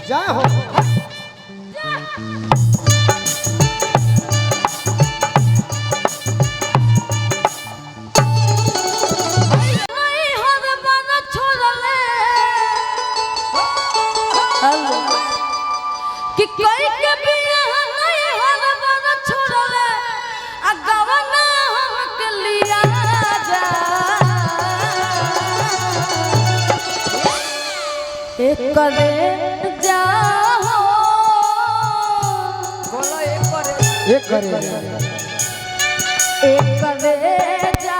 जय हो। कि कोई के बिया नहीं हर बन छोड़ले आ गवना हम के लिया जा एक करे जा हो बोलो एक करे जा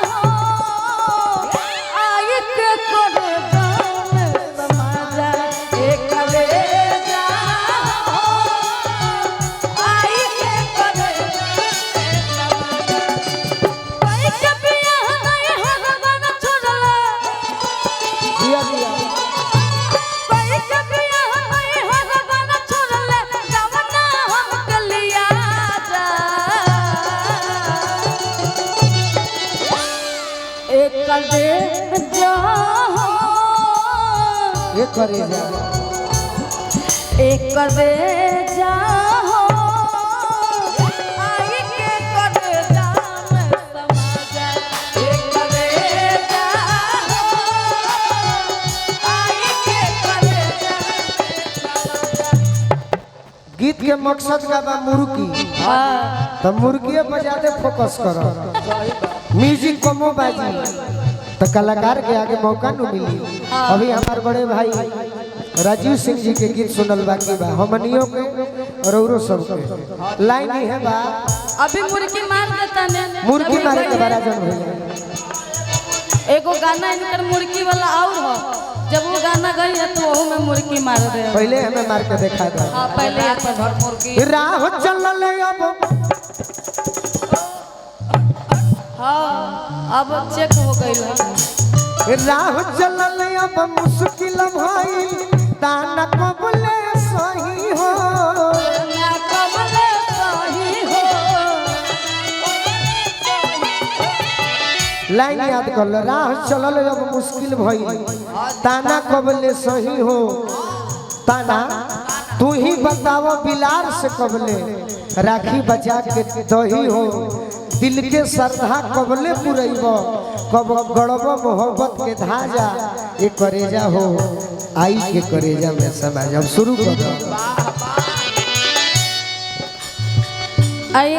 हो आई के करे जान समाजा एक करे एक करे जा हो आई के करे जान समाजा एक करे जा हो आई के करे गीत के मकसद का बा मुर्गी, तो मुर्गी पर ज्यादा फोकस करो। म्यूजिक कमो बाजी तो कलाकार के आगे मौका न मिली। अभी हमारे बड़े भाई राजीव सिंह जी के गीत सुनल बाकी बा, हमनियों के रौरो सब के लाइन ही है बा। अभी मुर्गी मार देता ने मुर्गी मारे के बड़ा जन भैया एगो गाना इनकर मुर्गी वाला और हो, जब वो गाना गई है तो वो में मुर्गी मार दे। पहले हमें मार के देखा था। हां पहले अपन घर मुर्गी राह चलल अब चेक हो गई है। राह चलल अब मुश्किल भाई दाना कबले सही हो ना कबले सही हो लाइन याद कर लो। राह चलल अब मुश्किल भाई ताना कबले सही हो। ताना तू ही बताओ बिलार से कबले राखी बचा के दही हो। दिल के श्रद्धा कबले पुरैब कब गड़ब मोहब्बत के धाजा ये करेजा हो आई के करेजा में समाज। अब शुरू कर दो। आई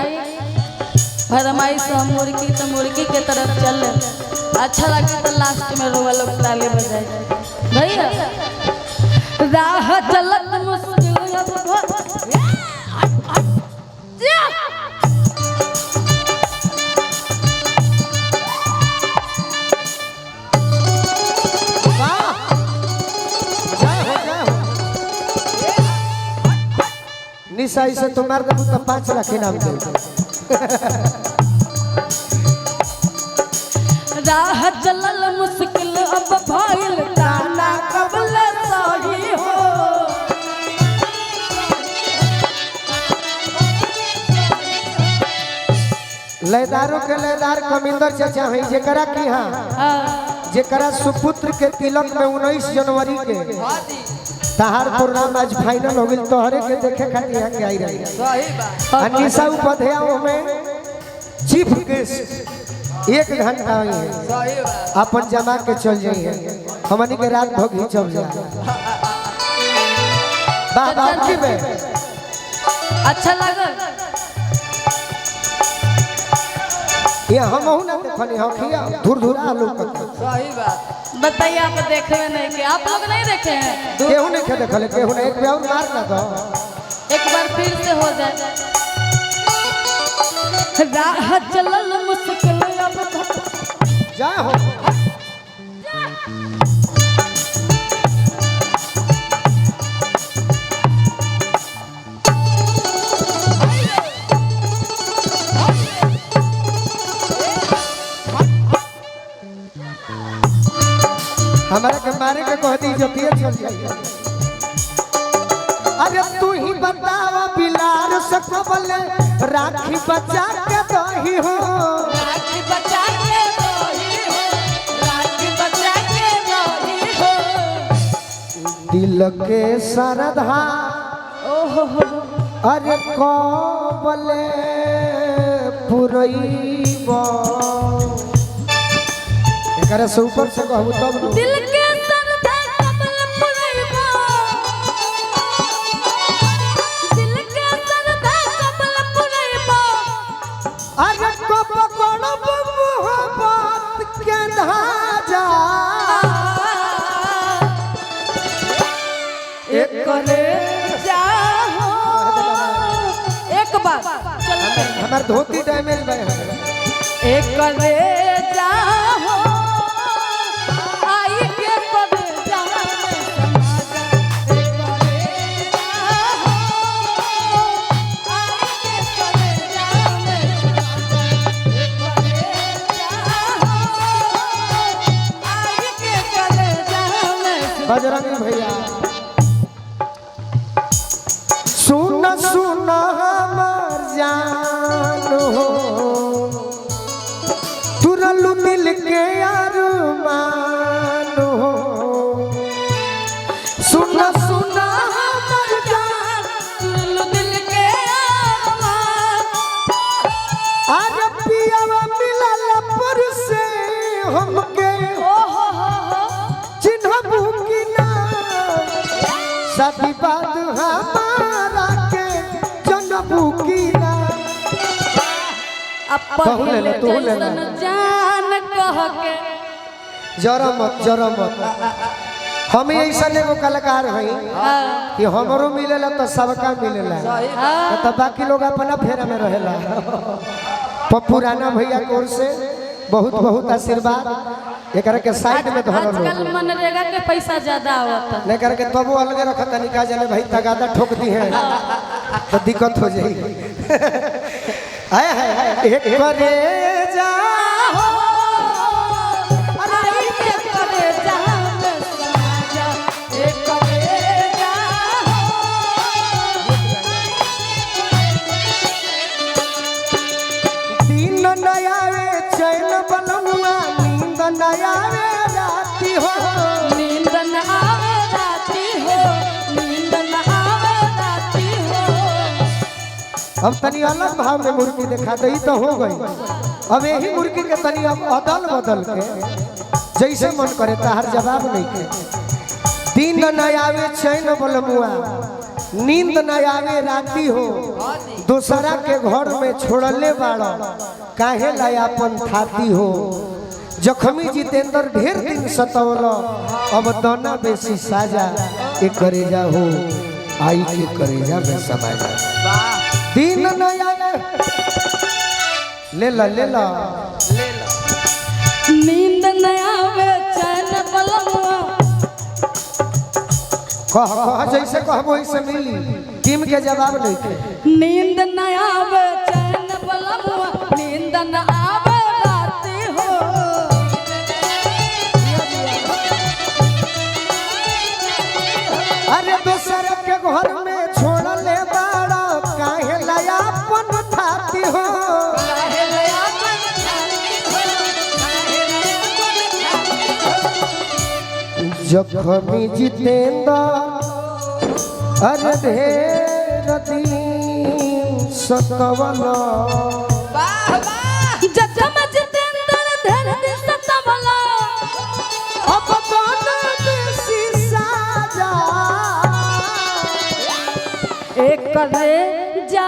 फरमाइश हम मुर्गी तो मुर्गी के तरफ चल। अच्छा लगे तो लास्ट में रोवा लोग ताली बजाए भैया। राह चलत मुश्किल निशा इसे तो मार दे तो 5 लाख इनाम दे। राह चलल मुश्किल अब भइल ताना कबले सही हो। लयदारों के लयदार कमिंदर चाचा है जेकरा की हां जेकरा सुपुत्र के तिलक में 19 जनवरी के तहार प्रोग्राम आज फाइनल हो गई। तोहरे के देखे खातिर यहाँ के आई रही। सही बात। निशा उपाध्याय में चीफ गेस्ट 1 घंटा आई है। सही बात। अपन जमा के चल जाइए हमनी के रात भोग ही चल जाए। बाबा में अच्छा लगल ये हम हूं ना देखनी हो खिया धुर धुर आलू का। सही बात। बताइए आप देखे नहीं के आप लोग नहीं देखे हैं? केहू नहीं खे देखले केहू ने एक भी और मार ना दो। एक बार फिर से हो जाए। राह चलल मुश्किल अब जय हो। हमारे के मारे के कह दी जो पिए चल जाइए। अरे तू ही बतावा बिलार से कबले राखी बचा के दही हो। राखी बचा के दही हो। राखी बचा के दही हो। दिल के सरधा ओहो हो अरे कबले पुरैब एकरा से ऊपर से कहू तब न। दिल के सरधा कमल पुरैबो दिल के सरधा कमल पुरैबो अरे कब कोड़ब मोहब्बत के धाजा एक करे जाहो एक बार चल हमार धोती डैमेज बा एक करे जाहो आई के करे जाहो एक करे जाहो आई के करे जाहो एक करे जाहो आई के करे जाहो बजरंगी भैया सुन सुन हमर जान हो तुरलू दिल के अरमान हो सुन सुन हमर जान सुन दिल के अरमान आज पियावा मिलल पर से हमके ओ हो चिन्हबू की ना सदी बात हमारा के जनबू की ना तू ले ले, तू ले ले। जान कह के जरा मत हम ऐसा एगो कलाकार हई कि हमरो मिलेला तो सबका मिलेला तो बाकी लोग अपना फेरा में रहेला पुराना भैया की ओर से बहुत बहुत आशीर्वाद एकरा के साइड में धरल आजकल मनरेगा के पैसा ज्यादा आवता नहीं करके तबो अलगे रखत निका जाने भाई तगादा ठोक दी है तो दिक्कत हो जाएगी हाय हाय एक करे जा आई के करे जान समाजा एक करे जा दिन नयावे चैन बनमुआ नींद नयावे राती हो नींद न आवे राती हो नींद न आवे राती हो हम तनी अलग भाव में मुर्गी दिखा दई तो हो गई अब यही मुर्गी के तनी अब अदल बदल के जैसे मन करे तार जवाब नहीं के दिन न आवे चैन बनमुआ नींद न आवे राती हो दूसरा के घर में छोड़ले बाड़ा काहे लायापन थाती हो जखमी जितेंद्र ढेर दिन सतौल अब दोना बेसी साजा के करेजा हो आई के करेजा में समाजा दिन न आवे ले ला नींद न आवे चैन बलमुआ कह जैसे कहबो वैसे मिली टीम के जवाब नहीं के नींद न आवे चैन बलमुआ नींद न आवे राती हो अरे दूसर के घर में छोड़ ले बाड़ा काहे लायापन थाती हो जखमी जितेंद्र अरे ढेर दिन सतवला जखम जितेंद्र धर दिन सतवला अब दोना बेसी साजा एक करे जा